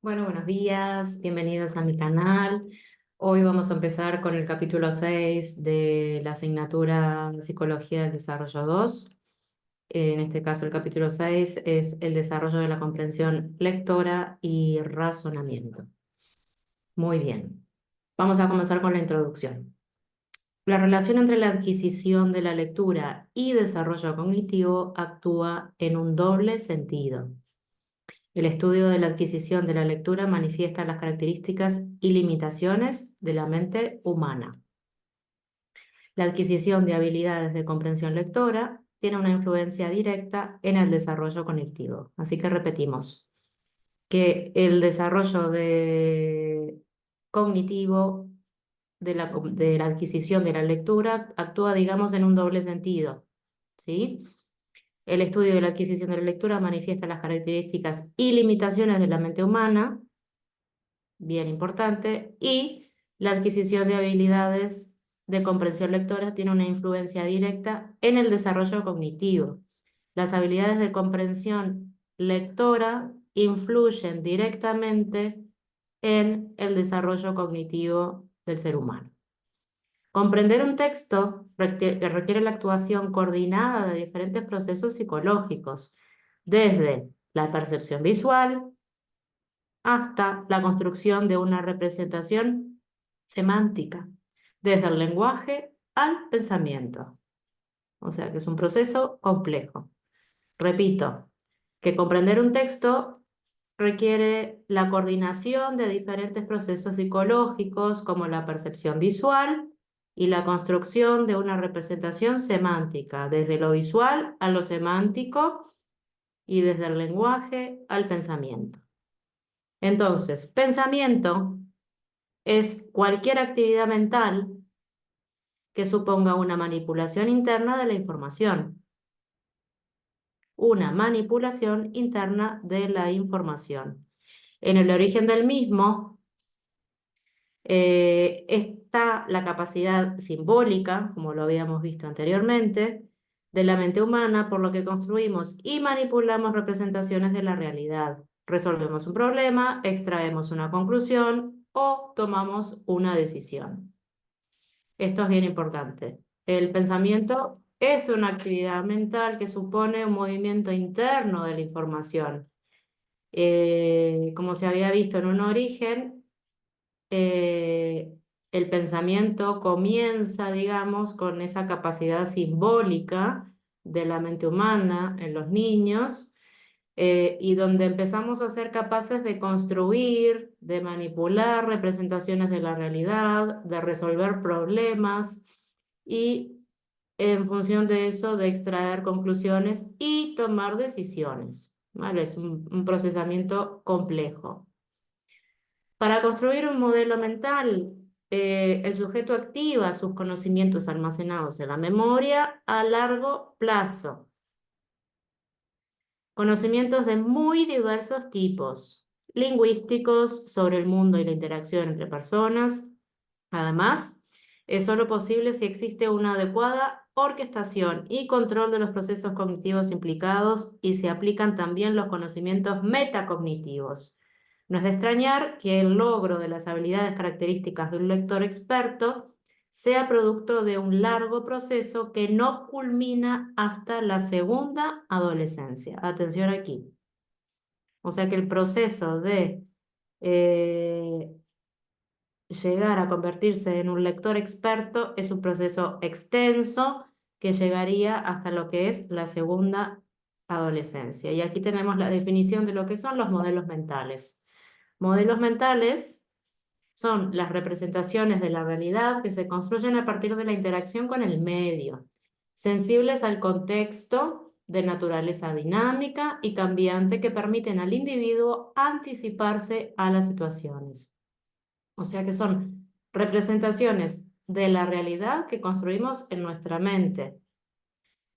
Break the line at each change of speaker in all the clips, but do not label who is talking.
Bueno, buenos días, bienvenidos a mi canal. Hoy vamos a empezar con el capítulo 6 de la asignatura Psicología del Desarrollo 2. En este caso, el capítulo 6 es el desarrollo de la comprensión lectora y razonamiento. Muy bien, vamos a comenzar con la introducción. La relación entre la adquisición de la lectura y desarrollo cognitivo actúa en un doble sentido. El estudio de la adquisición de la lectura manifiesta las características y limitaciones de la mente humana. La adquisición de habilidades de comprensión lectora tiene una influencia directa en el desarrollo cognitivo. Así que repetimos que el desarrollo cognitivo de la adquisición de la lectura actúa, digamos, en un doble sentido, ¿sí? El estudio de la adquisición de la lectura manifiesta las características y limitaciones de la mente humana, bien importante, y la adquisición de habilidades de comprensión lectora tiene una influencia directa en el desarrollo cognitivo. Las habilidades de comprensión lectora influyen directamente en el desarrollo cognitivo del ser humano. Comprender un texto requiere la actuación coordinada de diferentes procesos psicológicos, desde la percepción visual hasta la construcción de una representación semántica, desde el lenguaje al pensamiento. O sea que es un proceso complejo. Repito, que comprender un texto requiere la coordinación de diferentes procesos psicológicos como la percepción visual y la construcción de una representación semántica, desde lo visual a lo semántico y desde el lenguaje al pensamiento. Entonces, pensamiento es cualquier actividad mental que suponga una manipulación interna de la información. Una manipulación interna de la información. En el origen del mismo está la capacidad simbólica, como lo habíamos visto anteriormente, de la mente humana, por lo que construimos y manipulamos representaciones de la realidad. Resolvemos un problema, extraemos una conclusión o tomamos una decisión. Esto es bien importante. El pensamiento es una actividad mental que supone un movimiento interno de la información. Como se había visto en un origen, eh, el pensamiento comienza, digamos, con esa capacidad simbólica de la mente humana en los niños, y donde empezamos a ser capaces de construir, de manipular representaciones de la realidad, de resolver problemas y en función de eso de extraer conclusiones y tomar decisiones. ¿Vale? Es un procesamiento complejo. Para construir un modelo mental, el sujeto activa sus conocimientos almacenados en la memoria a largo plazo. Conocimientos de muy diversos tipos, lingüísticos sobre el mundo y la interacción entre personas. Además, es solo posible si existe una adecuada orquestación y control de los procesos cognitivos implicados y se aplican también los conocimientos metacognitivos. No es de extrañar que el logro de las habilidades características de un lector experto sea producto de un largo proceso que no culmina hasta la segunda adolescencia. Atención aquí. O sea que el proceso de eh, llegar a convertirse en un lector experto es un proceso extenso que llegaría hasta lo que es la segunda adolescencia. Y aquí tenemos la definición de lo que son los modelos mentales. Modelos mentales son las representaciones de la realidad que se construyen a partir de la interacción con el medio, sensibles al contexto de naturaleza dinámica y cambiante que permiten al individuo anticiparse a las situaciones. O sea que son representaciones de la realidad que construimos en nuestra mente.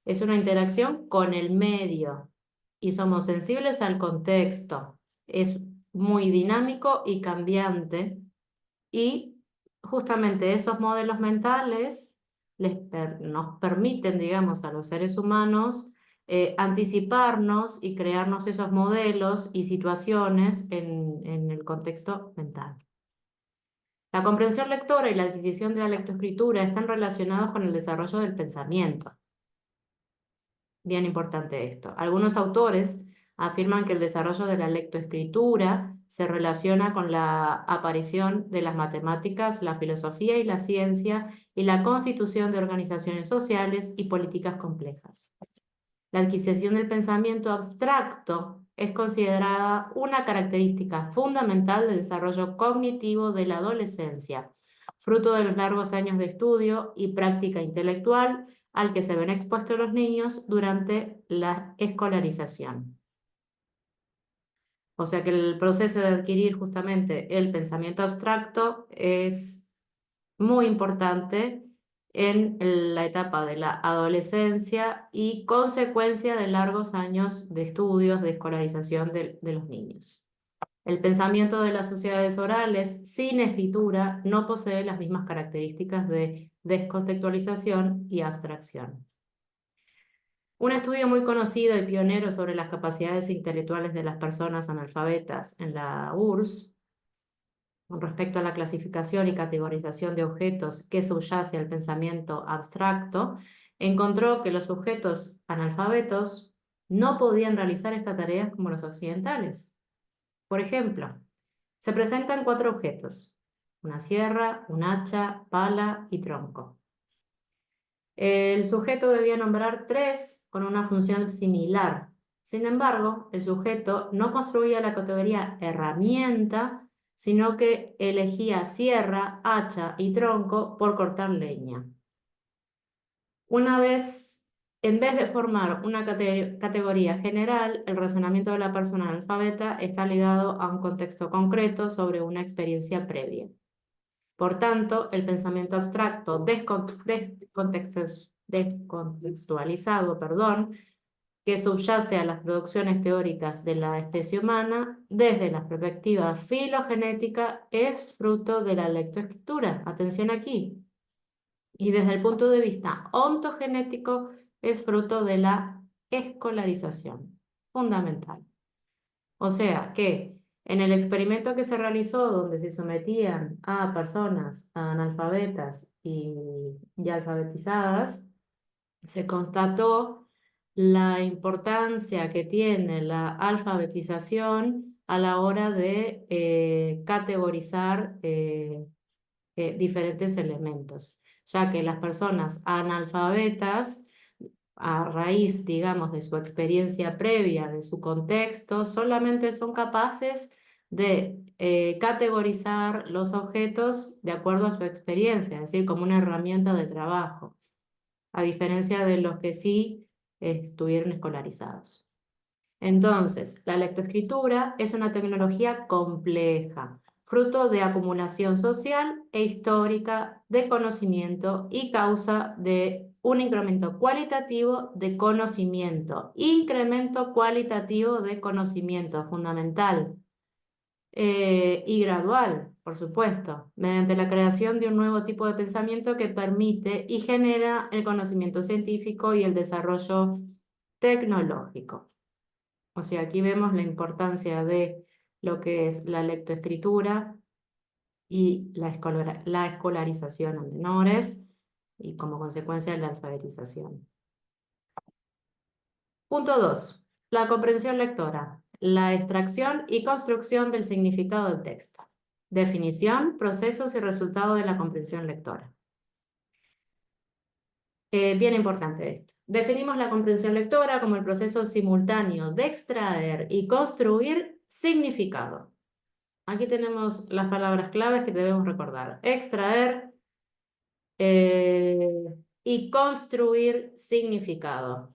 Es una interacción con el medio y somos sensibles al contexto. Es muy dinámico y cambiante y justamente esos modelos mentales nos permiten, digamos, a los seres humanos anticiparnos y crearnos esos modelos y situaciones en el contexto mental. La comprensión lectora y la adquisición de la lectoescritura están relacionados con el desarrollo del pensamiento. Bien importante esto. Algunos autores afirman que el desarrollo de la lectoescritura se relaciona con la aparición de las matemáticas, la filosofía y la ciencia y la constitución de organizaciones sociales y políticas complejas. La adquisición del pensamiento abstracto es considerada una característica fundamental del desarrollo cognitivo de la adolescencia, fruto de los largos años de estudio y práctica intelectual al que se ven expuestos los niños durante la escolarización. O sea que el proceso de adquirir justamente el pensamiento abstracto es muy importante en la etapa de la adolescencia y consecuencia de largos años de estudios, de escolarización de los niños. El pensamiento de las sociedades orales sin escritura no posee las mismas características de descontextualización y abstracción. Un estudio muy conocido y pionero sobre las capacidades intelectuales de las personas analfabetas en la URSS, con respecto a la clasificación y categorización de objetos que subyace al pensamiento abstracto, encontró que los sujetos analfabetos no podían realizar estas tareas como los occidentales. Por ejemplo, se presentan 4 objetos: una sierra, un hacha, pala y tronco. El sujeto debía nombrar 3 con una función similar. Sin embargo, el sujeto no construía la categoría herramienta, sino que elegía sierra, hacha y tronco por cortar leña. En vez de formar una categoría general, el razonamiento de la persona analfabeta está ligado a un contexto concreto sobre una experiencia previa. Por tanto, el pensamiento abstracto descontextualizado, que subyace a las producciones teóricas de la especie humana, desde la perspectiva filogenética, es fruto de la lectoescritura. Atención aquí. Y desde el punto de vista ontogenético, es fruto de la escolarización. Fundamental. O sea que en el experimento que se realizó, donde se sometían a personas analfabetas y alfabetizadas, se constató la importancia que tiene la alfabetización a la hora de categorizar diferentes elementos, ya que las personas analfabetas, a raíz, digamos, de su experiencia previa, de su contexto, solamente son capaces de categorizar los objetos de acuerdo a su experiencia, es decir, como una herramienta de trabajo, a diferencia de los que sí estuvieron escolarizados. Entonces, la lectoescritura es una tecnología compleja, fruto de acumulación social e histórica de conocimiento y causa de un incremento cualitativo de conocimiento. Incremento cualitativo de conocimiento, fundamental. Y gradual, por supuesto, mediante la creación de un nuevo tipo de pensamiento que permite y genera el conocimiento científico y el desarrollo tecnológico. O sea, aquí vemos la importancia de lo que es la lectoescritura y la escolarización a menores y como consecuencia la alfabetización. Punto 2. La comprensión lectora. La extracción y construcción del significado del texto. Definición, procesos y resultados de la comprensión lectora. Bien importante esto. Definimos la comprensión lectora como el proceso simultáneo de extraer y construir significado. Aquí tenemos las palabras claves que debemos recordar. Extraer y construir significado.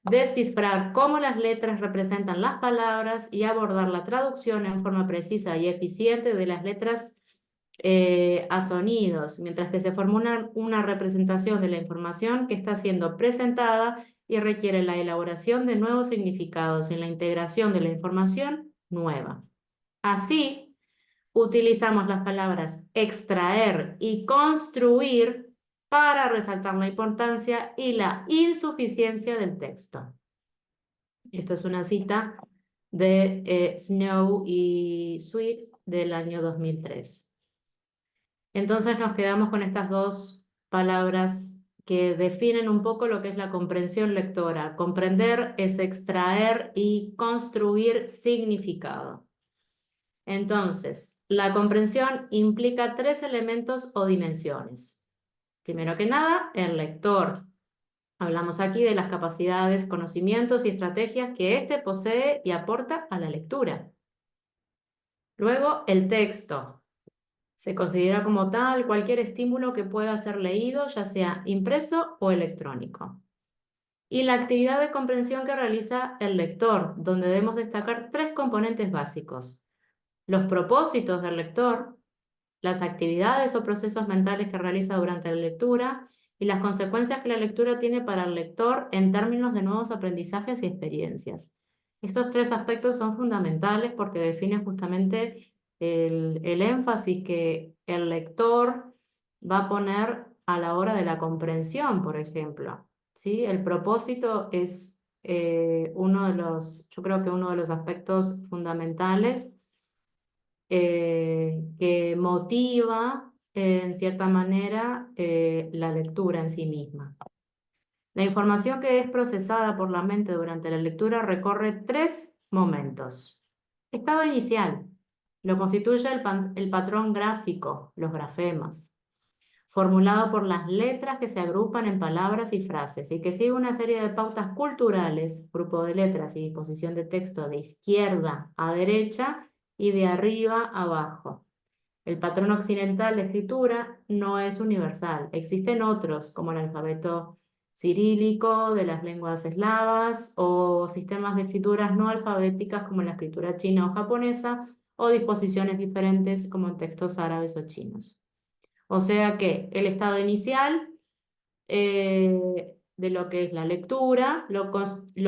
Descifrar cómo las letras representan las palabras y abordar la traducción en forma precisa y eficiente de las letras a sonidos, mientras que se forma una representación de la información que está siendo presentada y requiere la elaboración de nuevos significados y la integración de la información nueva. Así, utilizamos las palabras extraer y construir para resaltar la importancia y la insuficiencia del texto. Esto es una cita de Snow y Sweet del año 2003. Entonces nos quedamos con estas dos palabras que definen un poco lo que es la comprensión lectora. Comprender es extraer y construir significado. Entonces, la comprensión implica tres elementos o dimensiones. Primero que nada, el lector. Hablamos aquí de las capacidades, conocimientos y estrategias que éste posee y aporta a la lectura. Luego, el texto. Se considera como tal cualquier estímulo que pueda ser leído, ya sea impreso o electrónico. Y la actividad de comprensión que realiza el lector, donde debemos destacar tres componentes básicos: los propósitos del lector, las actividades o procesos mentales que realiza durante la lectura y las consecuencias que la lectura tiene para el lector en términos de nuevos aprendizajes y experiencias. Estos tres aspectos son fundamentales porque definen justamente el énfasis que el lector va a poner a la hora de la comprensión, por ejemplo. ¿Sí? El propósito es yo creo que uno de los aspectos fundamentales que motiva en cierta manera la lectura en sí misma. La información que es procesada por la mente durante la lectura recorre tres momentos. Estado inicial. Lo constituye el patrón gráfico, los grafemas, formulado por las letras que se agrupan en palabras y frases y que sigue una serie de pautas culturales, grupo de letras y disposición de texto de izquierda a derecha y de arriba a abajo. El patrón occidental de escritura no es universal. Existen otros, como el alfabeto cirílico de las lenguas eslavas o sistemas de escrituras no alfabéticas como la escritura china o japonesa o disposiciones diferentes como en textos árabes o chinos. O sea que el estado inicial de lo que es la lectura lo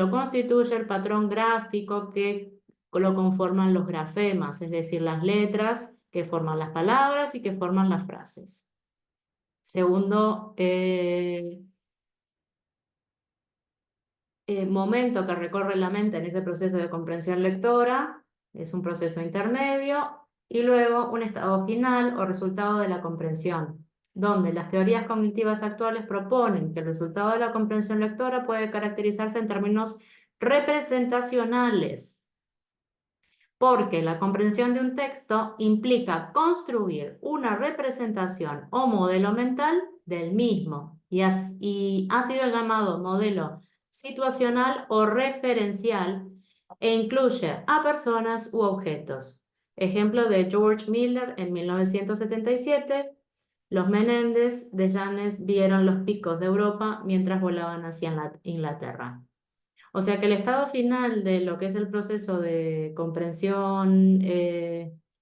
constituye el patrón gráfico que lo conforman los grafemas, es decir, las letras que forman las palabras y que forman las frases. Segundo momento que recorre la mente en ese proceso de comprensión lectora es un proceso intermedio y luego un estado final o resultado de la comprensión, donde las teorías cognitivas actuales proponen que el resultado de la comprensión lectora puede caracterizarse en términos representacionales, porque la comprensión de un texto implica construir una representación o modelo mental del mismo y ha sido llamado modelo situacional o referencial e incluye a personas u objetos. Ejemplo de George Miller en 1977, los Menéndez de Llanes vieron los picos de Europa mientras volaban hacia Inglaterra. O sea que el estado final de lo que es el proceso de comprensión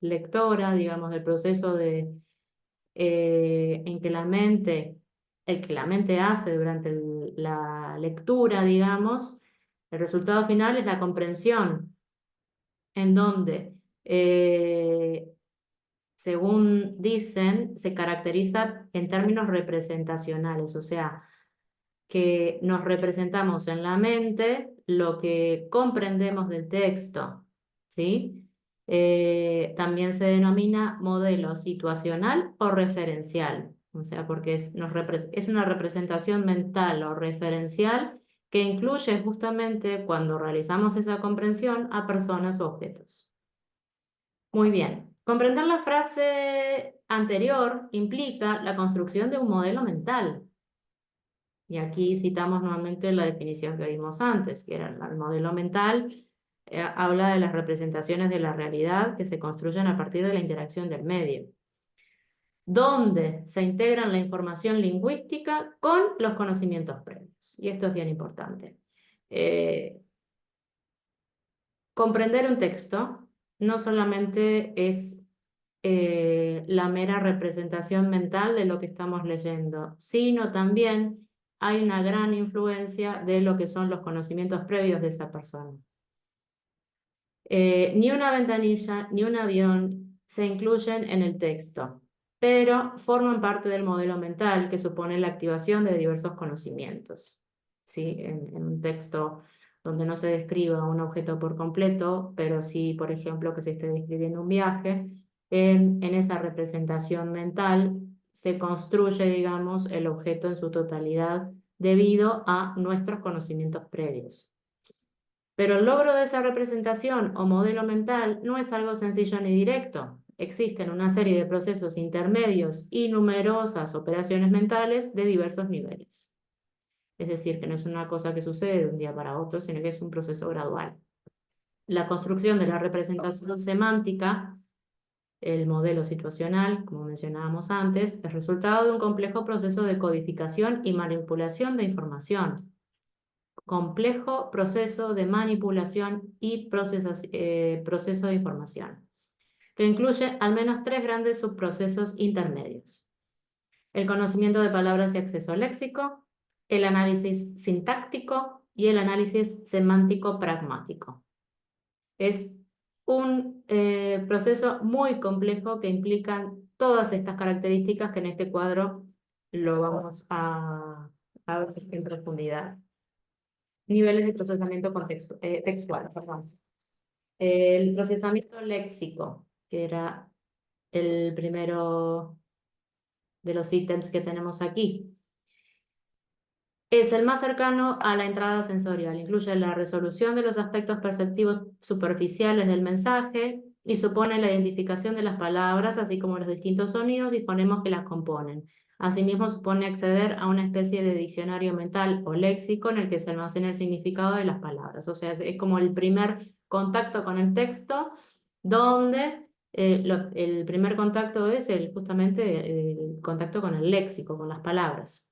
lectora, digamos, del proceso en que el que la mente hace durante la lectura, digamos, el resultado final es la comprensión, en donde, según dicen, se caracteriza en términos representacionales, o sea, que nos representamos en la mente lo que comprendemos del texto, ¿sí? También se denomina modelo situacional o referencial, o sea, porque es una representación mental o referencial que incluye justamente cuando realizamos esa comprensión a personas o objetos. Muy bien. Comprender la frase anterior implica la construcción de un modelo mental. Y aquí citamos nuevamente la definición que vimos antes, que era el modelo mental, habla de las representaciones de la realidad que se construyen a partir de la interacción del medio, donde se integran la información lingüística con los conocimientos previos. Y esto es bien importante. Comprender un texto no solamente es la mera representación mental de lo que estamos leyendo, sino también hay una gran influencia de lo que son los conocimientos previos de esa persona. Ni una ventanilla ni un avión se incluyen en el texto, pero forman parte del modelo mental que supone la activación de diversos conocimientos, ¿sí? En un texto donde no se describa un objeto por completo, pero sí, por ejemplo, que se esté describiendo un viaje, en esa representación mental se construye, digamos, el objeto en su totalidad debido a nuestros conocimientos previos. Pero el logro de esa representación o modelo mental no es algo sencillo ni directo. Existen una serie de procesos intermedios y numerosas operaciones mentales de diversos niveles. Es decir, que no es una cosa que sucede de un día para otro, sino que es un proceso gradual. La construcción de la representación semántica, el modelo situacional, como mencionábamos antes, es resultado de un complejo proceso de codificación y manipulación de información. Complejo proceso de manipulación y proceso de información, que incluye al menos 3 grandes subprocesos intermedios: el conocimiento de palabras y acceso léxico, el análisis sintáctico y el análisis semántico pragmático. Es un proceso muy complejo que implica todas estas características que en este cuadro lo vamos a ver en profundidad. Niveles de procesamiento textual, perdón. El procesamiento léxico, que era el primero de los ítems que tenemos aquí, es el más cercano a la entrada sensorial. Incluye la resolución de los aspectos perceptivos superficiales del mensaje y supone la identificación de las palabras, así como los distintos sonidos y fonemas que las componen. Asimismo, supone acceder a una especie de diccionario mental o léxico en el que se almacena el significado de las palabras. O sea, es como el primer contacto con el texto, donde el primer contacto es justamente el contacto con el léxico, con las palabras.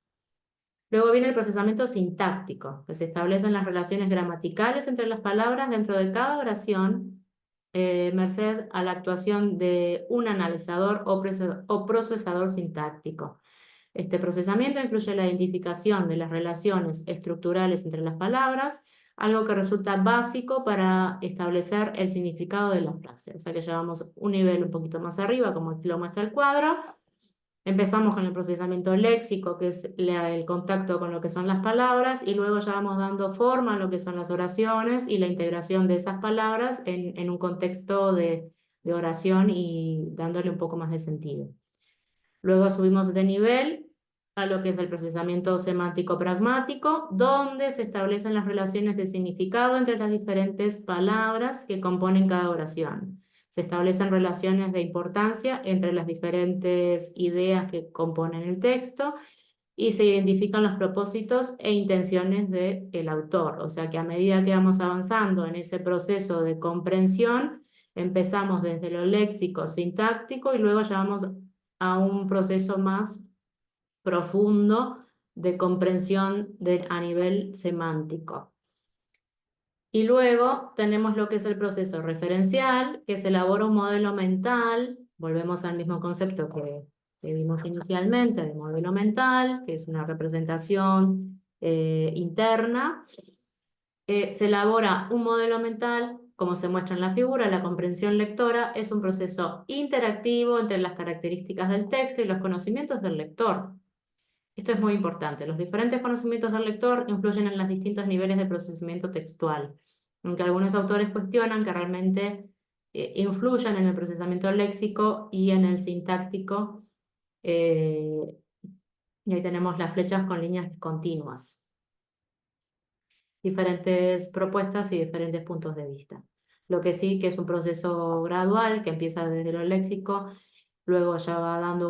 Luego viene el procesamiento sintáctico, que se establecen las relaciones gramaticales entre las palabras dentro de cada oración, merced a la actuación de un analizador o procesador sintáctico. Este procesamiento incluye la identificación de las relaciones estructurales entre las palabras, algo que resulta básico para establecer el significado de la frase. O sea que llevamos un nivel un poquito más arriba, como aquí lo muestra el cuadro. Empezamos con el procesamiento léxico, que es el contacto con lo que son las palabras, y luego ya vamos dando forma a lo que son las oraciones y la integración de esas palabras en un contexto de oración y dándole un poco más de sentido. Luego subimos de nivel a lo que es el procesamiento semántico pragmático, donde se establecen las relaciones de significado entre las diferentes palabras que componen cada oración. Se establecen relaciones de importancia entre las diferentes ideas que componen el texto y se identifican los propósitos e intenciones del autor. O sea que a medida que vamos avanzando en ese proceso de comprensión, empezamos desde lo léxico, sintáctico y luego ya vamos a un proceso más profundo de comprensión a nivel semántico. Y luego tenemos lo que es el proceso referencial, que se elabora un modelo mental. Volvemos al mismo concepto que vimos inicialmente de modelo mental, que es una representación interna. Se elabora un modelo mental, como se muestra en la figura. La comprensión lectora es un proceso interactivo entre las características del texto y los conocimientos del lector. Esto es muy importante. Los diferentes conocimientos del lector influyen en los distintos niveles de procesamiento textual, aunque algunos autores cuestionan que realmente influyan en el procesamiento léxico y en el sintáctico. Y ahí tenemos las flechas con líneas continuas. Diferentes propuestas y diferentes puntos de vista. Lo que sí que es un proceso gradual que empieza desde lo léxico, luego ya va dando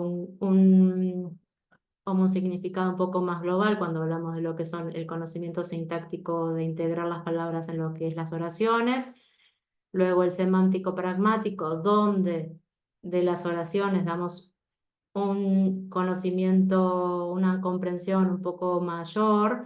como un significado un poco más global cuando hablamos de lo que son el conocimiento sintáctico de integrar las palabras en lo que es las oraciones. Luego el semántico pragmático, donde de las oraciones damos un conocimiento, una comprensión un poco mayor,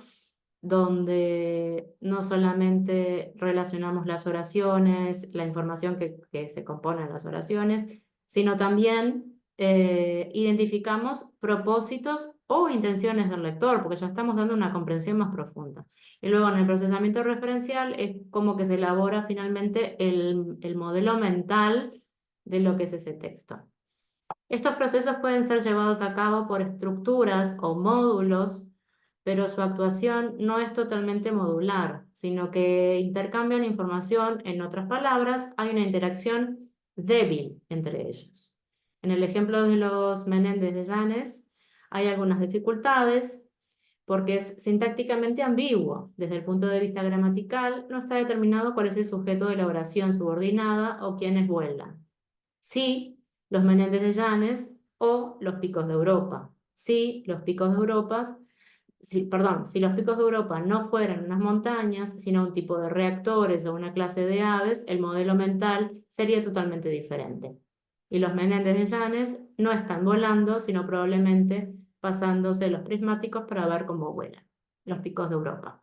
donde no solamente relacionamos las oraciones, la información que se compone en las oraciones, sino también identificamos propósitos o intenciones del lector, porque ya estamos dando una comprensión más profunda. Y luego en el procesamiento referencial es como que se elabora finalmente el modelo mental de lo que es ese texto. Estos procesos pueden ser llevados a cabo por estructuras o módulos, pero su actuación no es totalmente modular, sino que intercambian información. En otras palabras, hay una interacción débil entre ellos. En el ejemplo de los Menéndez de Llanes, hay algunas dificultades porque es sintácticamente ambiguo. Desde el punto de vista gramatical, no está determinado cuál es el sujeto de la oración subordinada o quiénes vuelan. Sí, los Menéndez de Llanes o los picos de Europa. Sí, los picos de Europa, si los picos de Europa no fueran unas montañas, sino un tipo de reactores o una clase de aves, el modelo mental sería totalmente diferente. Y los Menéndez de Llanes no están volando, sino probablemente pasándose los prismáticos para ver cómo vuelan los picos de Europa.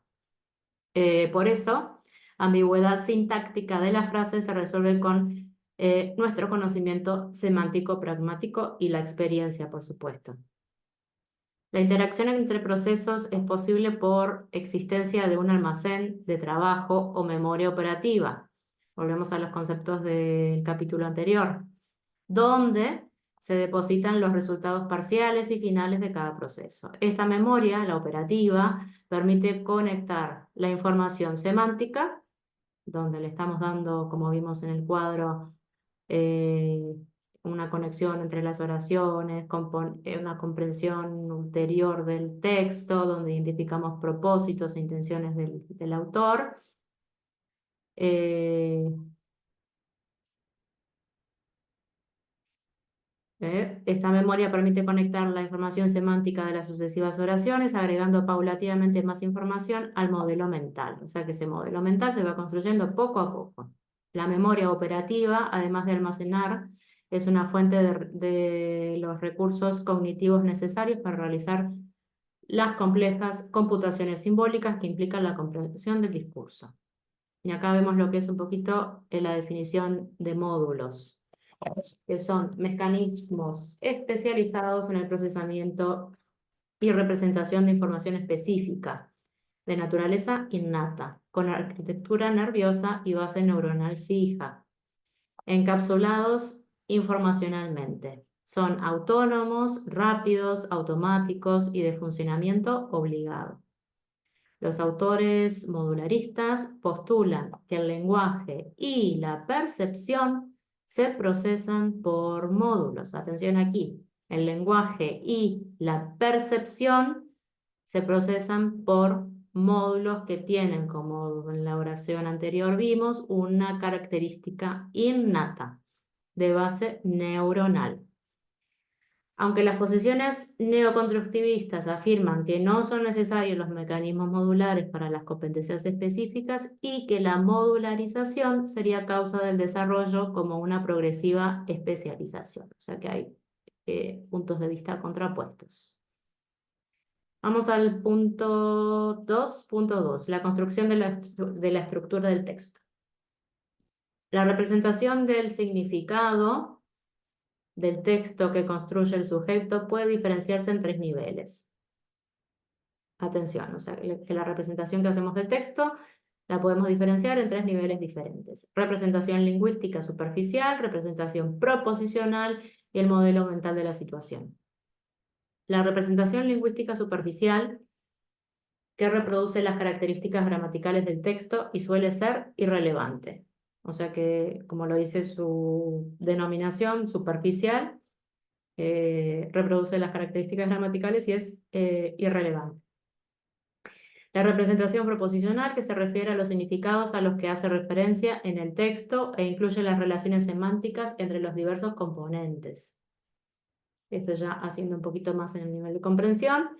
Por eso, ambigüedad sintáctica de la frase se resuelve con nuestro conocimiento semántico pragmático y la experiencia, por supuesto. La interacción entre procesos es posible por existencia de un almacén de trabajo o memoria operativa. Volvemos a los conceptos del capítulo anterior, donde se depositan los resultados parciales y finales de cada proceso. Esta memoria, la operativa, permite conectar la información semántica, donde le estamos dando, como vimos en el cuadro, una conexión entre las oraciones, una comprensión ulterior del texto, donde identificamos propósitos e intenciones del autor. Esta memoria permite conectar la información semántica de las sucesivas oraciones, agregando paulatinamente más información al modelo mental. O sea que ese modelo mental se va construyendo poco a poco. La memoria operativa, además de almacenar, es una fuente de los recursos cognitivos necesarios para realizar las complejas computaciones simbólicas que implican la comprensión del discurso. Y acá vemos lo que es un poquito la definición de módulos, que son mecanismos especializados en el procesamiento y representación de información específica, de naturaleza innata, con arquitectura nerviosa y base neuronal fija, encapsulados informacionalmente. Son autónomos, rápidos, automáticos y de funcionamiento obligado. Los autores modularistas postulan que el lenguaje y la percepción se procesan por módulos. Atención aquí, el lenguaje y la percepción se procesan por módulos que tienen, como en la oración anterior vimos, una característica innata de base neuronal. Aunque las posiciones neoconstructivistas afirman que no son necesarios los mecanismos modulares para las competencias específicas y que la modularización sería causa del desarrollo como una progresiva especialización. O sea que hay puntos de vista contrapuestos. Vamos al punto 2.2, la construcción de la estructura del texto. La representación del significado del texto que construye el sujeto puede diferenciarse en 3 niveles. Atención, o sea, que la representación que hacemos del texto la podemos diferenciar en 3 niveles diferentes. Representación lingüística superficial, representación proposicional y el modelo mental de la situación. La representación lingüística superficial, que reproduce las características gramaticales del texto y suele ser irrelevante. O sea que, como lo dice su denominación, superficial, reproduce las características gramaticales y es irrelevante. La representación proposicional, que se refiere a los significados a los que hace referencia en el texto e incluye las relaciones semánticas entre los diversos componentes. Esto ya haciendo un poquito más en el nivel de comprensión.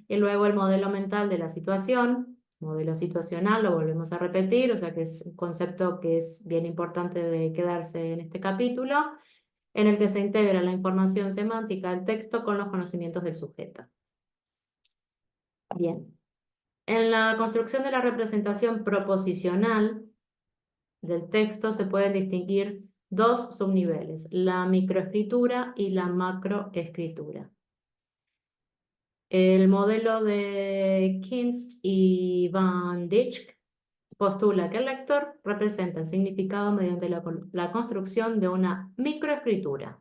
Y luego el modelo mental de la situación, modelo situacional, lo volvemos a repetir, o sea que es un concepto que es bien importante de quedarse en este capítulo, en el que se integra la información semántica del texto con los conocimientos del sujeto. Bien. En la construcción de la representación proposicional del texto se pueden distinguir 2 subniveles, la microescritura y la macroescritura. El modelo de Kinst y Van Dijk postula que el lector representa el significado mediante la construcción de una microescritura.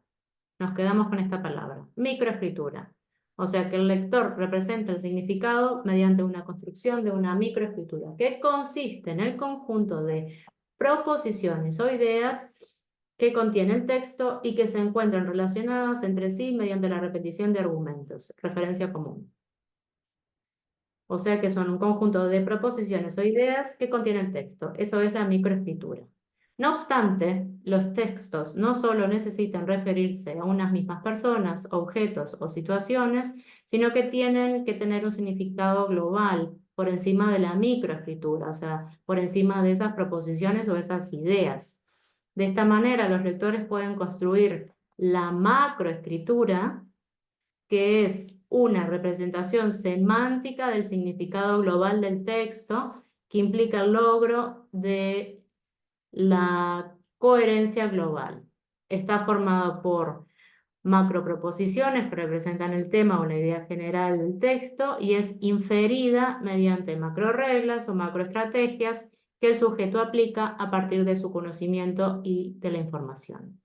Nos quedamos con esta palabra, microescritura, O sea que el lector representa el significado mediante una construcción de una microescritura que consiste en el conjunto de proposiciones o ideas que contiene el texto y que se encuentran relacionadas entre sí mediante la repetición de argumentos, referencia común. O sea que son un conjunto de proposiciones o ideas que contiene el texto. Eso es la microescritura. No obstante, los textos no solo necesitan referirse a unas mismas personas, objetos o situaciones, sino que tienen que tener un significado global por encima de la microescritura, o sea, por encima de esas proposiciones o esas ideas. De esta manera, los lectores pueden construir la macroescritura, que es una representación semántica del significado global del texto, que implica el logro de la coherencia global. Está formado por macroproposiciones que representan el tema o la idea general del texto y es inferida mediante macroreglas o macroestrategias que el sujeto aplica a partir de su conocimiento y de la información.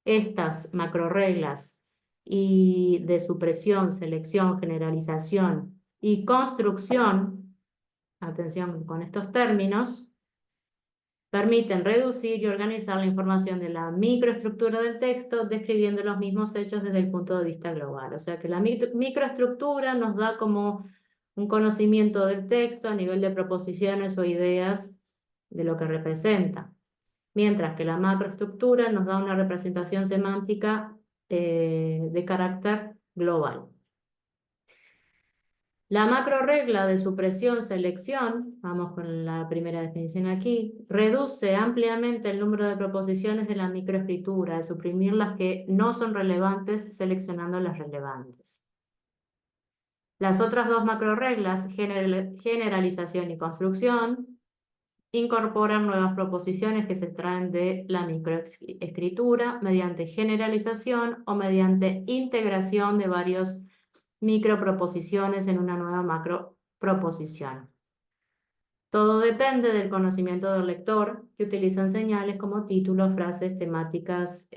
Estas macroreglas y de supresión, selección, generalización y construcción, atención con estos términos, permiten reducir y organizar la información de la microestructura del texto, describiendo los mismos hechos desde el punto de vista global. O sea que la microestructura nos da como un conocimiento del texto a nivel de proposiciones o ideas de lo que representa, mientras que la macroestructura nos da una representación semántica de carácter global. La macroregla de supresión-selección, vamos con la primera definición aquí, reduce ampliamente el número de proposiciones de la microescritura, al suprimir las que no son relevantes, seleccionando las relevantes. Las otras dos macroreglas, generalización y construcción, incorporan nuevas proposiciones que se extraen de la microescritura mediante generalización o mediante integración de varios microproposiciones en una nueva macroproposición. Todo depende del conocimiento del lector, que utilizan señales como títulos, frases, temáticas,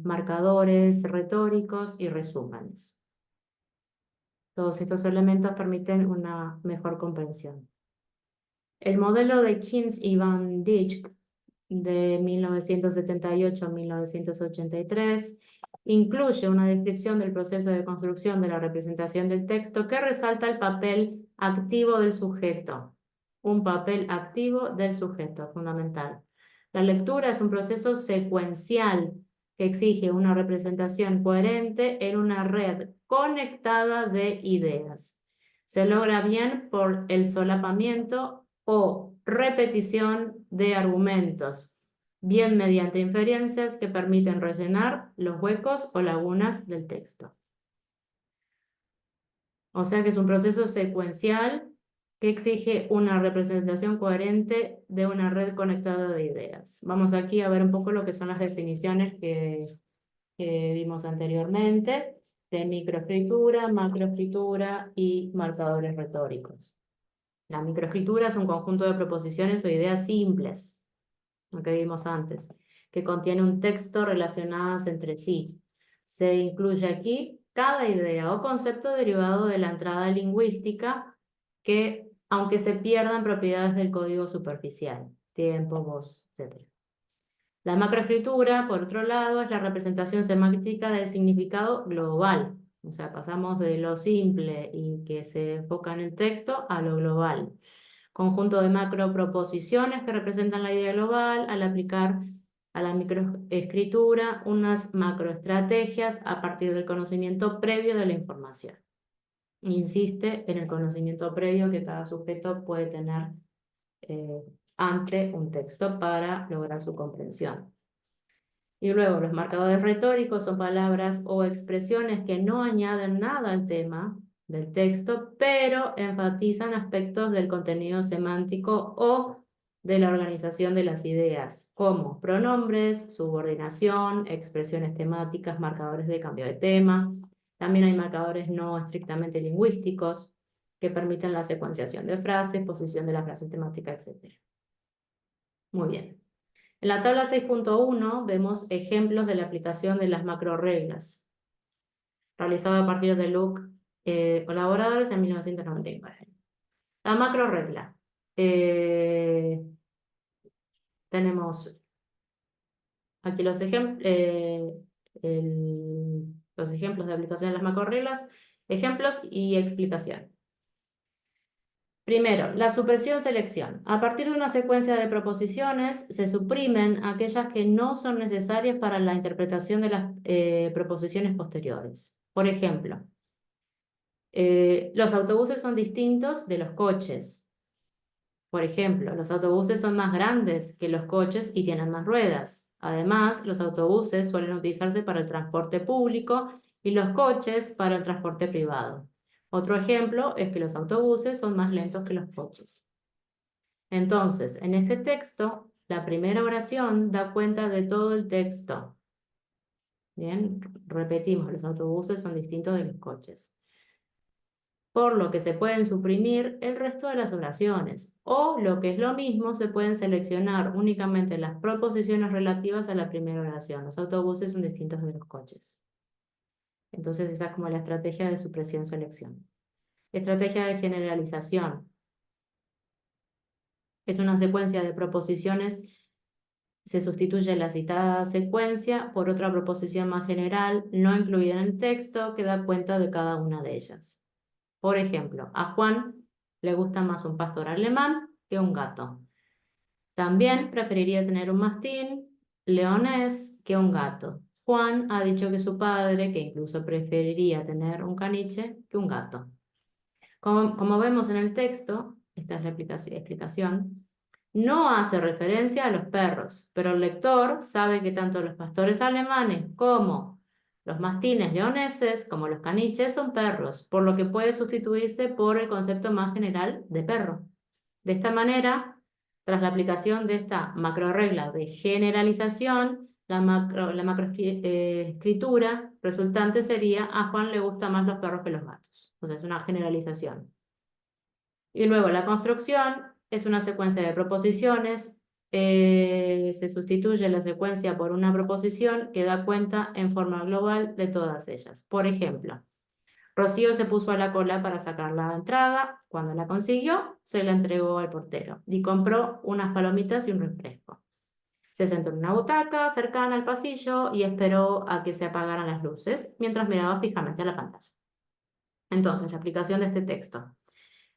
marcadores retóricos y resúmenes. Todos estos elementos permiten una mejor comprensión. El modelo de Keynes y Van Dijk de 1978 a 1983 incluye una descripción del proceso de construcción de la representación del texto que resalta el papel activo del sujeto. Un papel activo del sujeto, fundamental. La lectura es un proceso secuencial que exige una representación coherente en una red conectada de ideas. Se logra bien por el solapamiento o repetición de argumentos, bien mediante inferencias que permiten rellenar los huecos o lagunas del texto. O sea que es un proceso secuencial que exige una representación coherente de una red conectada de ideas. Vamos aquí a ver un poco lo que son las definiciones que vimos anteriormente de microescritura, macroescritura y marcadores retóricos. La microescritura es un conjunto de proposiciones o ideas simples, lo que vimos antes, que contiene un texto relacionadas entre sí. Se incluye aquí cada idea o concepto derivado de la entrada lingüística que, aunque se pierdan propiedades del código superficial, tiempo, voz, etc. La macroescritura, por otro lado, es la representación semántica del significado global. O sea, pasamos de lo simple y que se enfoca en el texto a lo global. Conjunto de macroproposiciones que representan la idea global al aplicar a la microescritura unas macroestrategias a partir del conocimiento previo de la información. Insiste en el conocimiento previo que cada sujeto puede tener ante un texto para lograr su comprensión. Y luego los marcadores retóricos son palabras o expresiones que no añaden nada al tema del texto, pero enfatizan aspectos del contenido semántico o de la organización de las ideas, como pronombres, subordinación, expresiones temáticas, marcadores de cambio de tema. También hay marcadores no estrictamente lingüísticos que permiten la secuenciación de frases, posición de la frase temática, etc. Muy bien. En la tabla 6.1 vemos ejemplos de la aplicación de las macroreglas, realizado a partir de Luke colaboradores en 1999. La macro regla. Tenemos aquí los ejemplos de aplicación de las macroreglas, ejemplos y explicación. Primero, la supresión-selección. A partir de una secuencia de proposiciones, se suprimen aquellas que no son necesarias para la interpretación de las proposiciones posteriores. Por ejemplo, los autobuses son distintos de los coches. Por ejemplo, los autobuses son más grandes que los coches y tienen más ruedas. Además, los autobuses suelen utilizarse para el transporte público y los coches para el transporte privado. Otro ejemplo es que los autobuses son más lentos que los coches. Entonces, en este texto, la primera oración da cuenta de todo el texto. Bien, repetimos, los autobuses son distintos de los coches. Por lo que se pueden suprimir el resto de las oraciones, o lo que es lo mismo, se pueden seleccionar únicamente las proposiciones relativas a la primera oración. Los autobuses son distintos de los coches. Entonces esa es como la estrategia de supresión-selección. Estrategia de generalización. Es una secuencia de proposiciones, se sustituye la citada secuencia por otra proposición más general, no incluida en el texto, que da cuenta de cada una de ellas. Por ejemplo, a Juan le gusta más un pastor alemán que un gato. También preferiría tener un mastín leonés que un gato. Juan ha dicho que su padre, que incluso preferiría tener un caniche que un gato. Como vemos en el texto, esta es la explicación, no hace referencia a los perros, pero el lector sabe que tanto los pastores alemanes como los mastines leoneses, como los caniches, son perros, por lo que puede sustituirse por el concepto más general de perro. De esta manera, tras la aplicación de esta macroregla de generalización, la macroescritura resultante sería: a Juan le gustan más los perros que los gatos. O sea, es una generalización. Y luego la construcción es una secuencia de proposiciones. Se sustituye la secuencia por una proposición que da cuenta en forma global de todas ellas. Por ejemplo, Rocío se puso a la cola para sacar la entrada. Cuando la consiguió, se la entregó al portero y compró unas palomitas y un refresco. Se sentó en una butaca cercana al pasillo y esperó a que se apagaran las luces mientras miraba fijamente a la pantalla. Entonces, la aplicación de este texto.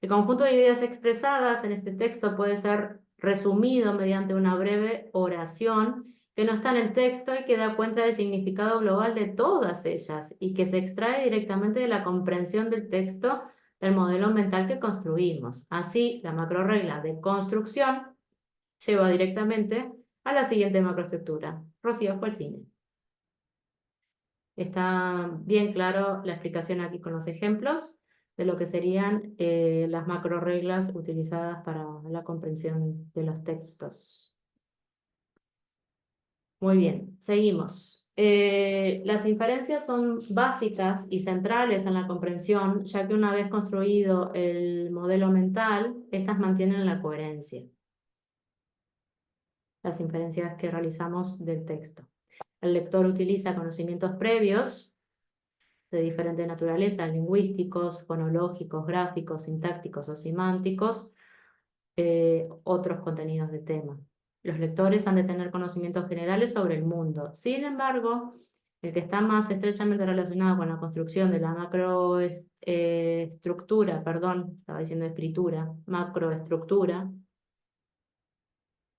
El conjunto de ideas expresadas en este texto puede ser resumido mediante una breve oración que no está en el texto y que da cuenta del significado global de todas ellas y que se extrae directamente de la comprensión del texto del modelo mental que construimos. Así, la macroregla de construcción lleva directamente a la siguiente macroestructura. Rocío fue al cine. Está bien claro la explicación aquí con los ejemplos de lo que serían las macroreglas utilizadas para la comprensión de los textos. Muy bien, seguimos. Las inferencias son básicas y centrales en la comprensión, ya que una vez construido el modelo mental, estas mantienen la coherencia. Las inferencias que realizamos del texto. El lector utiliza conocimientos previos de diferente naturaleza, lingüísticos, fonológicos, gráficos, sintácticos o semánticos, otros contenidos de tema. Los lectores han de tener conocimientos generales sobre el mundo. Sin embargo, el que está más estrechamente relacionado con la construcción de la macroestructura, perdón, estaba diciendo escritura, macroestructura,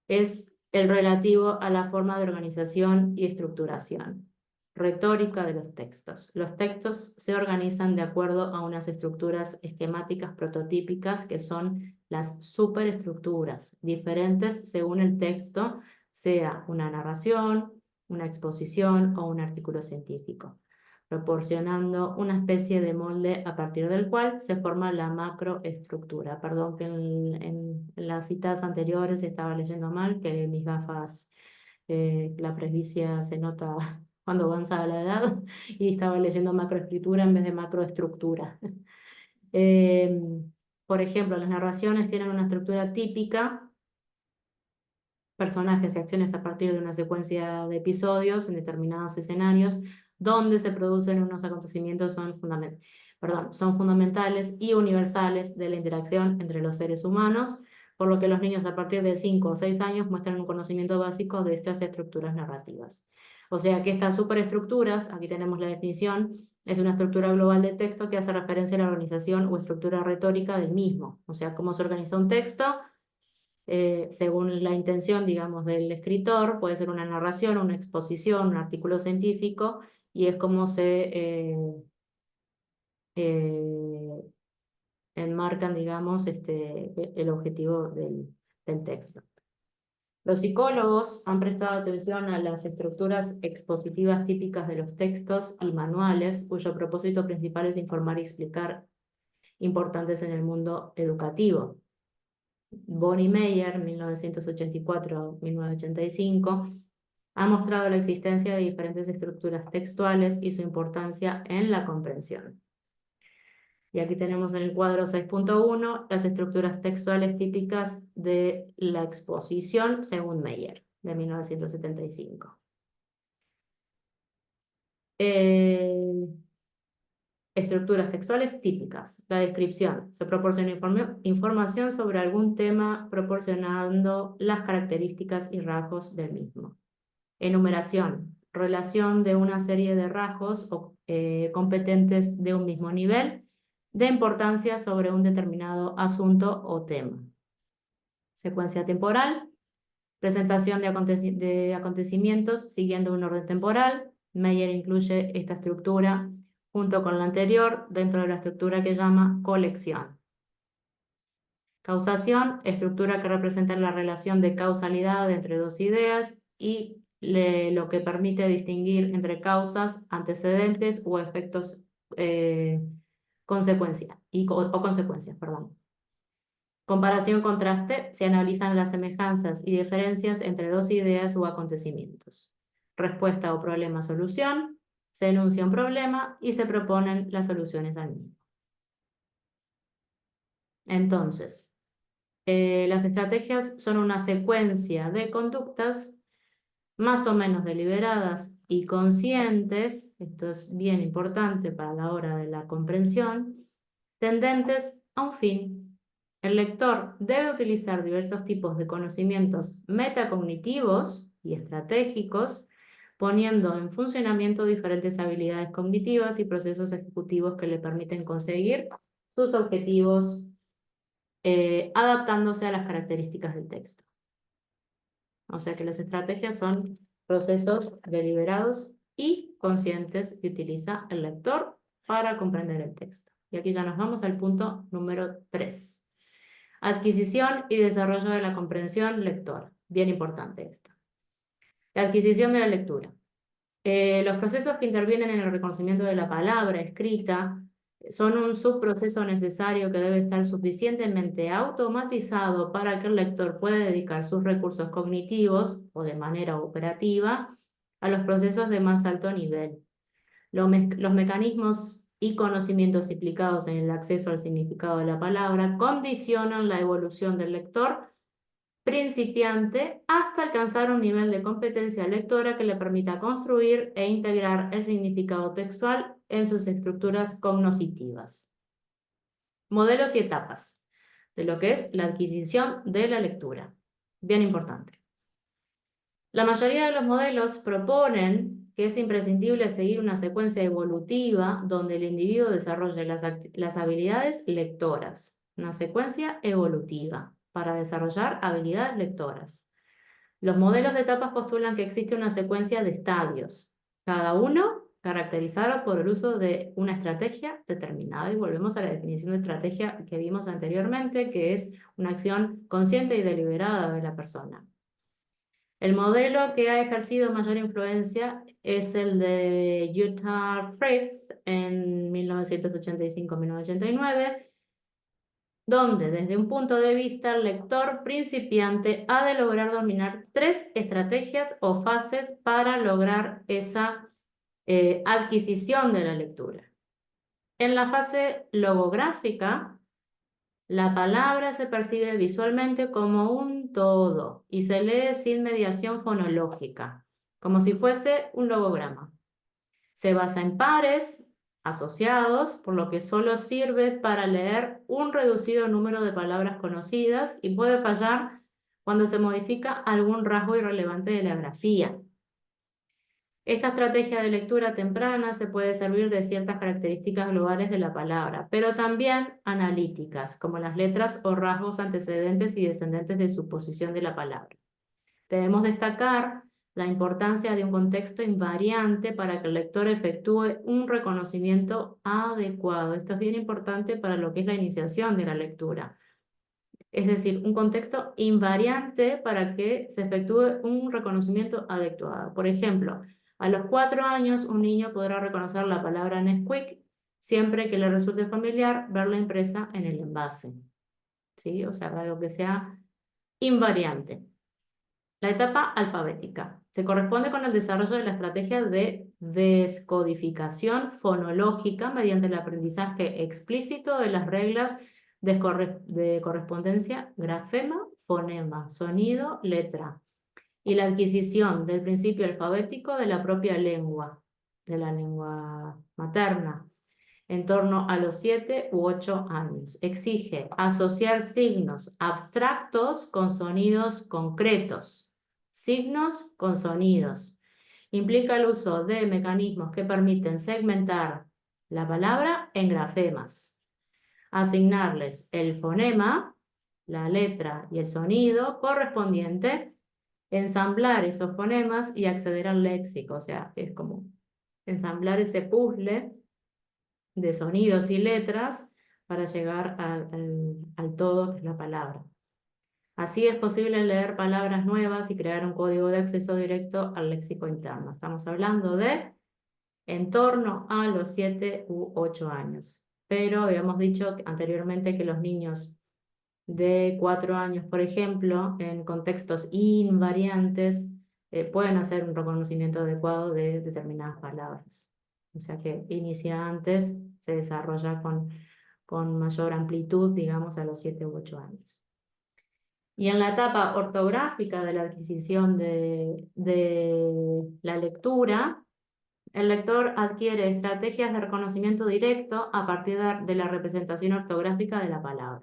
es el relativo a la forma de organización y estructuración. Retórica de los textos. Los textos se organizan de acuerdo a unas estructuras esquemáticas prototípicas que son las superestructuras, diferentes según el texto, sea una narración, una exposición o un artículo científico, proporcionando una especie de molde a partir del cual se forma la macroestructura. Perdón que en las citas anteriores estaba leyendo mal, que mis gafas, la presbicia se nota cuando avanza la edad, y estaba leyendo macroescritura en vez de macroestructura. Por ejemplo, las narraciones tienen una estructura típica, personajes y acciones a partir de una secuencia de episodios en determinados escenarios donde se producen unos acontecimientos son fundamentales. perdón, son fundamentales y universales de la interacción entre los seres humanos, por lo que los niños a partir de 5 o 6 años muestran un conocimiento básico de estas estructuras narrativas. O sea que estas superestructuras, aquí tenemos la definición, es una estructura global de texto que hace referencia a la organización o estructura retórica del mismo. O sea, cómo se organiza un texto, según la intención, digamos, del escritor, puede ser una narración, una exposición, un artículo científico, y es como se eh, enmarcan, digamos, el objetivo del texto. Los psicólogos han prestado atención a las estructuras expositivas típicas de los textos y manuales, cuyo propósito principal es informar y explicar importantes en el mundo educativo. Bonnie Meyer, 1984-1985, ha mostrado la existencia de diferentes estructuras textuales y su importancia en la comprensión. Y aquí tenemos en el cuadro 6.1 las estructuras textuales típicas de la exposición según Meyer, de 1975. Estructuras textuales típicas. La descripción. Se proporciona información sobre algún tema proporcionando las características y rasgos del mismo. Enumeración. Relación de una serie de rasgos competentes de un mismo nivel de importancia sobre un determinado asunto o tema. Secuencia temporal. Presentación de acontecimientos siguiendo un orden temporal. Meyer incluye esta estructura junto con la anterior dentro de la estructura que llama colección. Causación, estructura que representa la relación de causalidad entre dos ideas y lo que permite distinguir entre causas, antecedentes o efectos consecuencias. Perdón. Comparación-contraste, se analizan las semejanzas y diferencias entre dos ideas o acontecimientos. Respuesta o problema-solución, se enuncia un problema y se proponen las soluciones al mismo. Entonces, las estrategias son una secuencia de conductas más o menos deliberadas y conscientes, esto es bien importante para la hora de la comprensión, tendentes a un fin. El lector debe utilizar diversos tipos de conocimientos metacognitivos y estratégicos, poniendo en funcionamiento diferentes habilidades cognitivas y procesos ejecutivos que le permiten conseguir sus objetivos, adaptándose a las características del texto. O sea que las estrategias son procesos deliberados y conscientes que utiliza el lector para comprender el texto. Y aquí ya nos vamos al punto número 3. Adquisición y desarrollo de la comprensión lectora. Bien importante esto. La adquisición de la lectura. Los procesos que intervienen en el reconocimiento de la palabra escrita son un subproceso necesario que debe estar suficientemente automatizado para que el lector pueda dedicar sus recursos cognitivos o de manera operativa a los procesos de más alto nivel. Los mecanismos y conocimientos implicados en el acceso al significado de la palabra condicionan la evolución del lector principiante hasta alcanzar un nivel de competencia lectora que le permita construir e integrar el significado textual en sus estructuras cognoscitivas. Modelos y etapas de lo que es la adquisición de la lectura. Bien importante. La mayoría de los modelos proponen que es imprescindible seguir una secuencia evolutiva donde el individuo desarrolle las habilidades lectoras. Una secuencia evolutiva para desarrollar habilidades lectoras. Los modelos de etapas postulan que existe una secuencia de estadios, cada uno caracterizado por el uso de una estrategia determinada. Y volvemos a la definición de estrategia que vimos anteriormente, que es una acción consciente y deliberada de la persona. El modelo que ha ejercido mayor influencia es el de Jutta Frith en 1985-1989, donde desde un punto de vista el lector principiante ha de lograr dominar 3 estrategias o fases para lograr esa adquisición de la lectura. En la fase logográfica, la palabra se percibe visualmente como un todo y se lee sin mediación fonológica, como si fuese un logograma. Se basa en pares asociados, por lo que solo sirve para leer un reducido número de palabras conocidas y puede fallar cuando se modifica algún rasgo irrelevante de la grafía. Esta estrategia de lectura temprana se puede servir de ciertas características globales de la palabra, pero también analíticas, como las letras o rasgos antecedentes y descendentes de su posición de la palabra. Debemos destacar la importancia de un contexto invariante para que el lector efectúe un reconocimiento adecuado. Esto es bien importante para lo que es la iniciación de la lectura. Es decir, un contexto invariante para que se efectúe un reconocimiento adecuado. Por ejemplo, a los 4 años un niño podrá reconocer la palabra Nesquik siempre que le resulte familiar verla impresa en el envase. ¿Sí? O sea, algo que sea invariante. La etapa alfabética se corresponde con el desarrollo de la estrategia de descodificación fonológica mediante el aprendizaje explícito de las reglas de correspondencia grafema, fonema, sonido, letra, y la adquisición del principio alfabético de la propia lengua, de la lengua materna, en torno a los 7 u 8 años. Exige asociar signos abstractos con sonidos concretos. Signos con sonidos. Implica el uso de mecanismos que permiten segmentar la palabra en grafemas. Asignarles el fonema, la letra y el sonido correspondiente, ensamblar esos fonemas y acceder al léxico. O sea, es como ensamblar ese puzzle de sonidos y letras para llegar al todo que es la palabra. Así es posible leer palabras nuevas y crear un código de acceso directo al léxico interno. Estamos hablando de en torno a los 7 u 8 años. Pero habíamos dicho anteriormente que los niños de 4 años, por ejemplo, en contextos invariantes, pueden hacer un reconocimiento adecuado de determinadas palabras. O sea que inicia antes, se desarrolla con mayor amplitud, digamos, a los 7 u 8 años. Y en la etapa ortográfica de la adquisición de la lectura, el lector adquiere estrategias de reconocimiento directo a partir de la representación ortográfica de la palabra.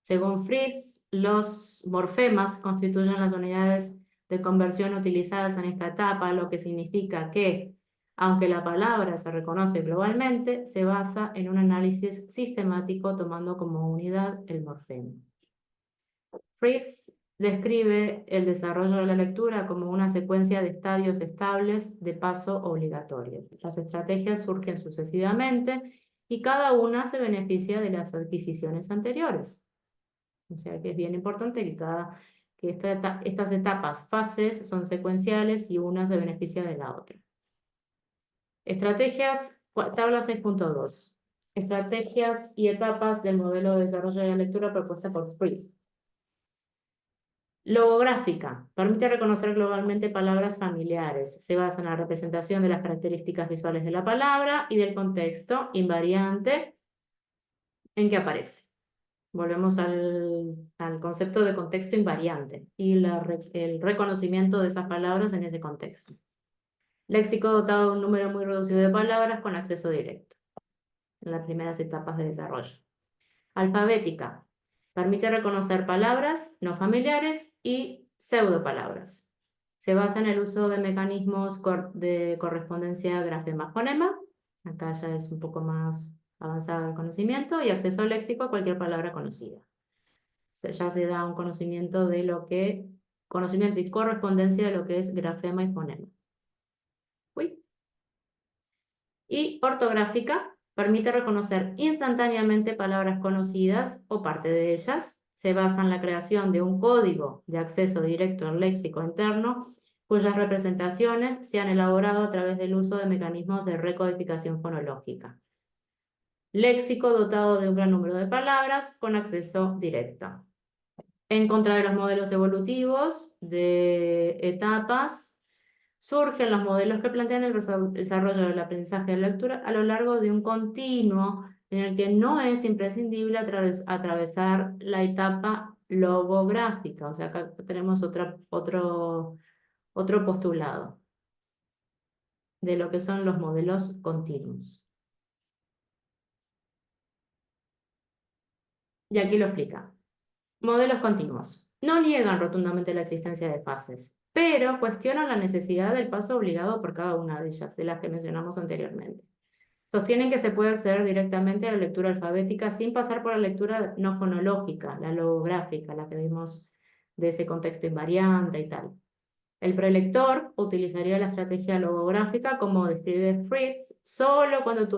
Según Fritz, los morfemas constituyen las unidades de conversión utilizadas en esta etapa, lo que significa que, aunque la palabra se reconoce globalmente, se basa en un análisis sistemático tomando como unidad el morfema. Fritz describe el desarrollo de la lectura como una secuencia de estadios estables de paso obligatorio. Las estrategias surgen sucesivamente y cada una se beneficia de las adquisiciones anteriores. O sea que es bien importante que estas etapas, fases, son secuenciales y una se beneficia de la otra. Estrategias, tabla 6.2. Estrategias y etapas del modelo de desarrollo de la lectura propuesta por Fritz. Logográfica. Permite reconocer globalmente palabras familiares. Se basa en la representación de las características visuales de la palabra y del contexto invariante en que aparece. Volvemos al concepto de contexto invariante y el reconocimiento de esas palabras en ese contexto. Léxico dotado de un número muy reducido de palabras con acceso directo en las primeras etapas de desarrollo. Alfabética. Permite reconocer palabras no familiares y pseudopalabras. Se basa en el uso de mecanismos de correspondencia grafema-fonema. Acá ya es un poco más avanzado el conocimiento y acceso al léxico a cualquier palabra conocida. Ya se da un conocimiento conocimiento y correspondencia de lo que es grafema y fonema. Y ortográfica. Permite reconocer instantáneamente palabras conocidas o parte de ellas. Se basa en la creación de un código de acceso directo al léxico interno, cuyas representaciones se han elaborado a través del uso de mecanismos de recodificación fonológica. Léxico dotado de un gran número de palabras con acceso directo. En contra de los modelos evolutivos de etapas, surgen los modelos que plantean el desarrollo del aprendizaje de la lectura a lo largo de un continuo en el que no es imprescindible atravesar la etapa logográfica. O sea, acá tenemos otro postulado de lo que son los modelos continuos. Y aquí lo explica. Modelos continuos. No niegan rotundamente la existencia de fases, pero cuestionan la necesidad del paso obligado por cada una de ellas, de las que mencionamos anteriormente. Sostienen que se puede acceder directamente a la lectura alfabética sin pasar por la lectura no fonológica, la logográfica, la que vimos de ese contexto invariante y tal. El prelector utilizaría la estrategia logográfica, como describe Fritz, solo cuando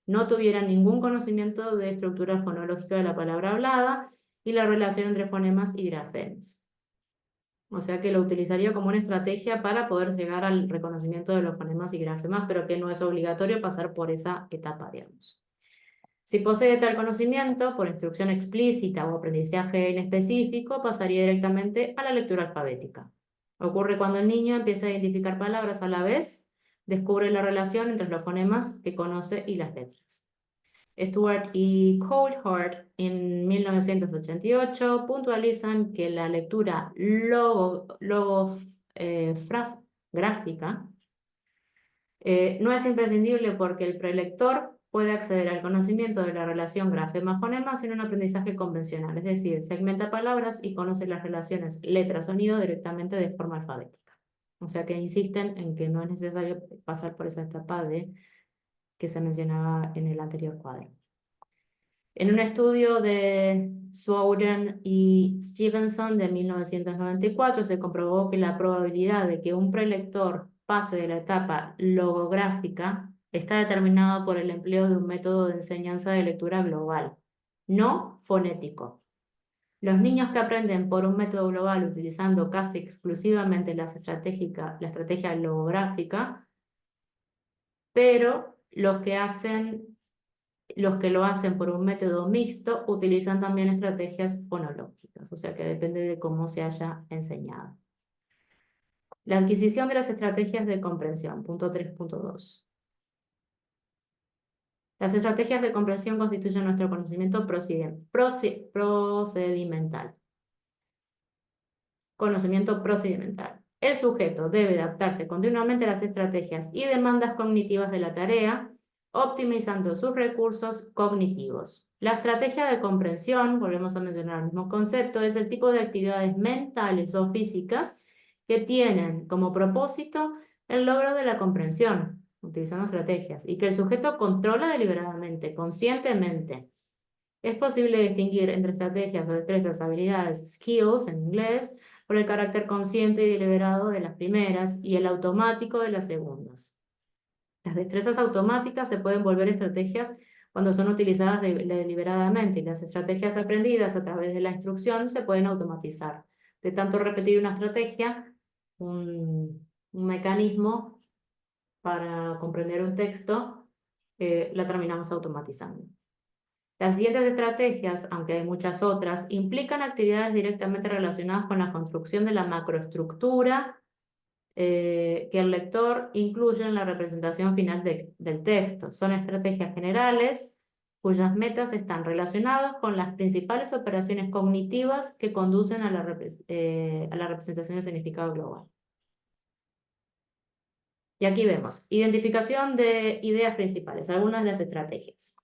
no tuviera ningún conocimiento de estructura fonológica de la palabra hablada y la relación entre fonemas y grafemas. O sea que lo utilizaría como una estrategia para poder llegar al reconocimiento de los fonemas y grafemas, pero que no es obligatorio pasar por esa etapa, digamos. Si posee tal conocimiento, por instrucción explícita o aprendizaje en específico, pasaría directamente a la lectura alfabética. Ocurre cuando el niño empieza a identificar palabras a la vez, descubre la relación entre los fonemas que conoce y las letras. Stewart y Coulthard en 1988 puntualizan que la lectura logográfica no es imprescindible porque el prelector puede acceder al conocimiento de la relación grafema-fonema sin un aprendizaje convencional, es decir, segmenta palabras y conoce las relaciones letra-sonido directamente de forma alfabética. O sea que insisten en que no es necesario pasar por esa etapa que se mencionaba en el anterior cuadro. En un estudio de Swowden y Stevenson de 1994 se comprobó que la probabilidad de que un prelector pase de la etapa logográfica está determinada por el empleo de un método de enseñanza de lectura global, no fonético. Los niños que aprenden por un método global utilizando casi exclusivamente la estrategia logográfica, pero los que lo hacen por un método mixto utilizan también estrategias fonológicas, o sea que depende de cómo se haya enseñado. La adquisición de las estrategias de comprensión, punto 3.2. Las estrategias de comprensión constituyen nuestro conocimiento procedimental. Conocimiento procedimental. El sujeto debe adaptarse continuamente a las estrategias y demandas cognitivas de la tarea, optimizando sus recursos cognitivos. La estrategia de comprensión, volvemos a mencionar el mismo concepto, es el tipo de actividades mentales o físicas que tienen como propósito el logro de la comprensión, utilizando estrategias, y que el sujeto controla deliberadamente, conscientemente. Es posible distinguir entre estrategias o destrezas, habilidades, skills en inglés, por el carácter consciente y deliberado de las primeras y el automático de las segundas. Las destrezas automáticas se pueden volver estrategias cuando son utilizadas deliberadamente, y las estrategias aprendidas a través de la instrucción se pueden automatizar. De tanto repetir una estrategia, un mecanismo para comprender un texto, la terminamos automatizando. Las siguientes estrategias, aunque hay muchas otras, implican actividades directamente relacionadas con la construcción de la macroestructura que el lector incluye en la representación final del texto. Son estrategias generales cuyas metas están relacionadas con las principales operaciones cognitivas que conducen a la representación del significado global. Y aquí vemos, identificación de ideas principales, algunas de las estrategias.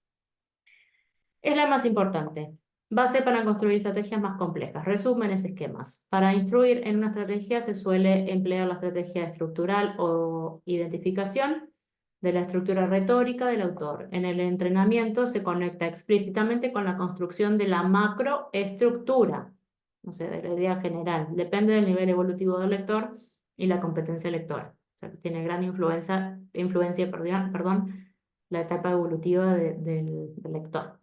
Es la más importante. Base para construir estrategias más complejas. Resúmenes, esquemas. Para instruir en una estrategia se suele emplear la estrategia estructural o identificación de la estructura retórica del autor. En el entrenamiento se conecta explícitamente con la construcción de la macroestructura, o sea, de la idea general. Depende del nivel evolutivo del lector y la competencia lectora. O sea, tiene gran influencia, la etapa evolutiva del lector.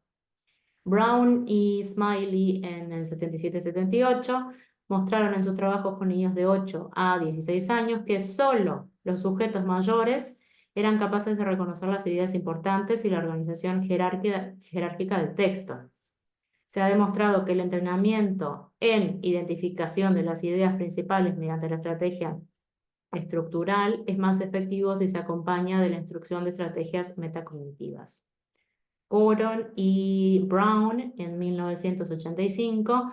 Brown y Smiley en el 77-78 mostraron en sus trabajos con niños de 8 a 16 años que solo los sujetos mayores eran capaces de reconocer las ideas importantes y la organización jerárquica del texto. Se ha demostrado que el entrenamiento en identificación de las ideas principales mediante la estrategia estructural es más efectivo si se acompaña de la instrucción de estrategias metacognitivas. Gordon y Brown en 1985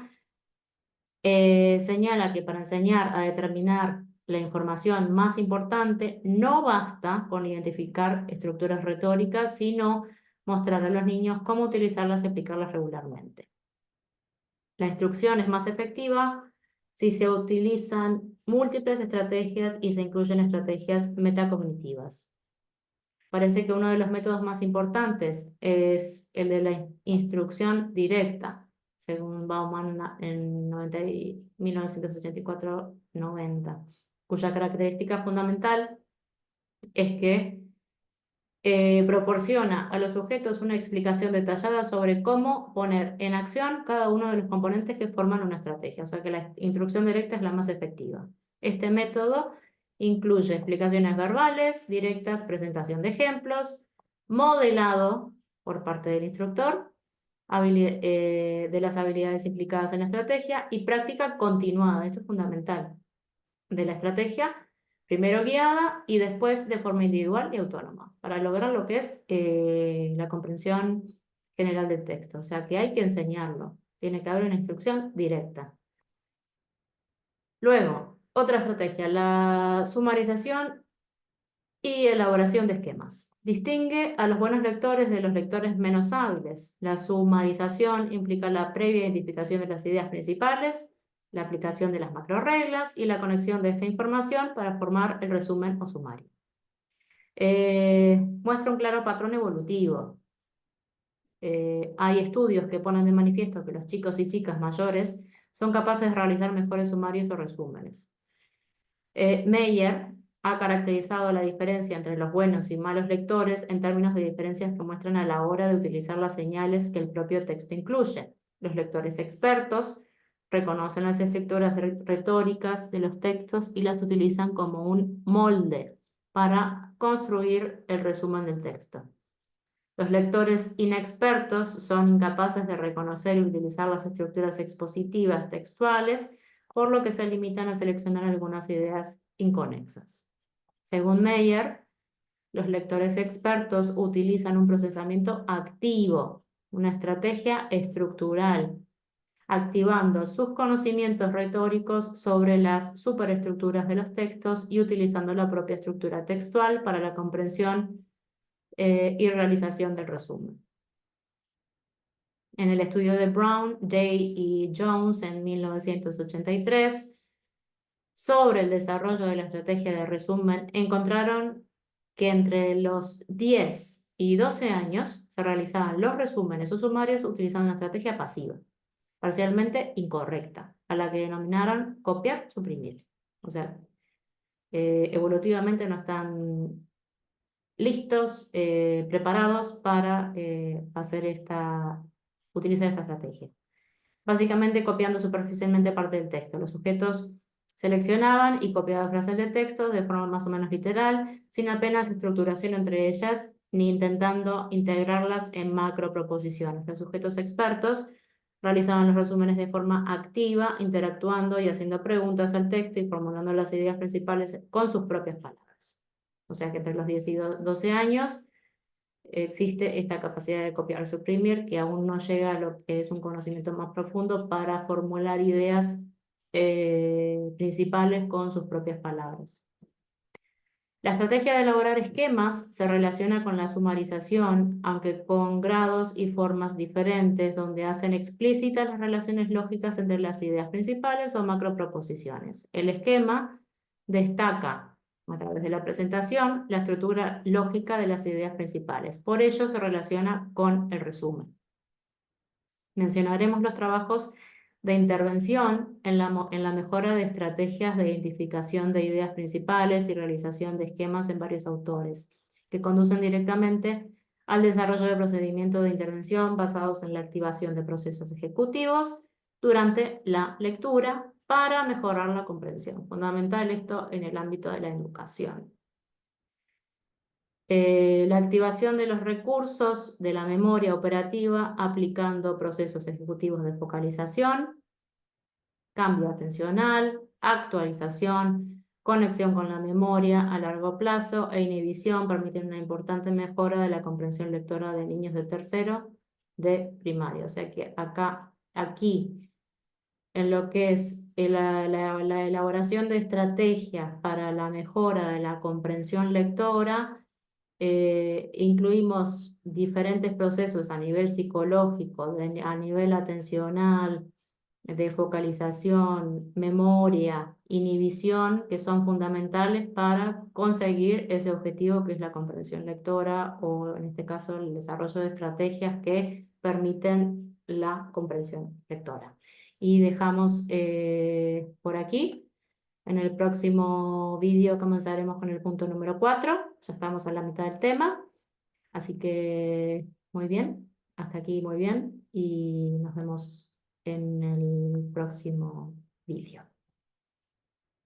señala que para enseñar a determinar la información más importante no basta con identificar estructuras retóricas, sino mostrar a los niños cómo utilizarlas y aplicarlas regularmente. La instrucción es más efectiva si se utilizan múltiples estrategias y se incluyen estrategias metacognitivas. Parece que uno de los métodos más importantes es el de la instrucción directa, según Bauman en 1984-90, cuya característica fundamental es que proporciona a los sujetos una explicación detallada sobre cómo poner en acción cada uno de los componentes que forman una estrategia, o sea que la instrucción directa es la más efectiva. Este método incluye explicaciones verbales, directas, presentación de ejemplos, modelado por parte del instructor de las habilidades implicadas en la estrategia y práctica continuada, esto es fundamental, de la estrategia, primero guiada y después de forma individual y autónoma, para lograr lo que es la comprensión general del texto. O sea que hay que enseñarlo, tiene que haber una instrucción directa. Luego, otra estrategia, la sumarización y elaboración de esquemas. Distingue a los buenos lectores de los lectores menos hábiles. La sumarización implica la previa identificación de las ideas principales, la aplicación de las macrorreglas y la conexión de esta información para formar el resumen o sumario. Muestra un claro patrón evolutivo. Hay estudios que ponen de manifiesto que los chicos y chicas mayores son capaces de realizar mejores sumarios o resúmenes. Meyer ha caracterizado la diferencia entre los buenos y malos lectores en términos de diferencias que muestran a la hora de utilizar las señales que el propio texto incluye. Los lectores expertos reconocen las estructuras retóricas de los textos y las utilizan como un molde para construir el resumen del texto. Los lectores inexpertos son incapaces de reconocer y utilizar las estructuras expositivas textuales, por lo que se limitan a seleccionar algunas ideas inconexas. Según Meyer, los lectores expertos utilizan un procesamiento activo, una estrategia estructural, activando sus conocimientos retóricos sobre las superestructuras de los textos y utilizando la propia estructura textual para la comprensión y realización del resumen. En el estudio de Brown, Day y Jones en 1983, sobre el desarrollo de la estrategia de resumen, encontraron que entre los 10 y 12 años se realizaban los resúmenes o sumarios utilizando una estrategia pasiva, parcialmente incorrecta, a la que denominaron copiar, suprimir. O sea, evolutivamente no están listos, preparados para utilizar esta estrategia. Básicamente copiando superficialmente parte del texto. Los sujetos seleccionaban y copiaban frases de texto de forma más o menos literal, sin apenas estructuración entre ellas, ni intentando integrarlas en macroproposiciones. Los sujetos expertos realizaban los resúmenes de forma activa, interactuando y haciendo preguntas al texto y formulando las ideas principales con sus propias palabras. O sea que entre los 10 y 12 años existe esta capacidad de copiar y suprimir que aún no llega a lo que es un conocimiento más profundo para formular ideas principales con sus propias palabras. La estrategia de elaborar esquemas se relaciona con la sumarización, aunque con grados y formas diferentes, donde hacen explícitas las relaciones lógicas entre las ideas principales o macroproposiciones. El esquema destaca, a través de la presentación, la estructura lógica de las ideas principales. Por ello se relaciona con el resumen. Mencionaremos los trabajos de intervención en la mejora de estrategias de identificación de ideas principales y realización de esquemas en varios autores, que conducen directamente al desarrollo de procedimientos de intervención basados en la activación de procesos ejecutivos durante la lectura para mejorar la comprensión. Fundamental esto en el ámbito de la educación. La activación de los recursos de la memoria operativa aplicando procesos ejecutivos de focalización, cambio atencional, actualización, conexión con la memoria a largo plazo e inhibición permiten una importante mejora de la comprensión lectora de niños de tercero de primaria. O sea que aquí, en lo que es la elaboración de estrategias para la mejora de la comprensión lectora, incluimos diferentes procesos a nivel psicológico, a nivel atencional, de focalización, memoria, inhibición, que son fundamentales para conseguir ese objetivo que es la comprensión lectora o en este caso el desarrollo de estrategias que permiten la comprensión lectora. Y dejamos por aquí. En el próximo vídeo comenzaremos con el punto número 4. Ya estamos a la mitad del tema. Así que muy bien, hasta aquí muy bien y nos vemos en el próximo vídeo.